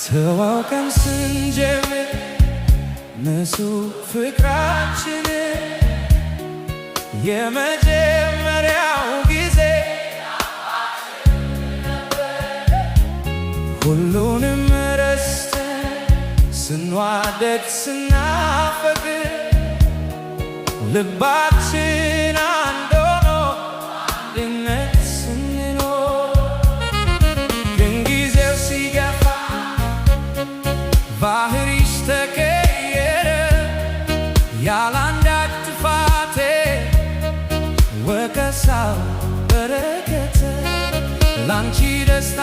ተዋውቀን ስንጀምር ንጹህ ፍቅራችን የመጀመሪያው ጊዜ ሁሉንም ረስተን ስንዋደድ ስናፈቅር ልባችን አንድ ሆኖ አንድነት ስንኖር ግን ጊዜው ሲገፋ ባህሪሽ ተቀየረ ያላንዳች ጥፋቴ ወቀሳው በረከተ ላንቺ ደስታ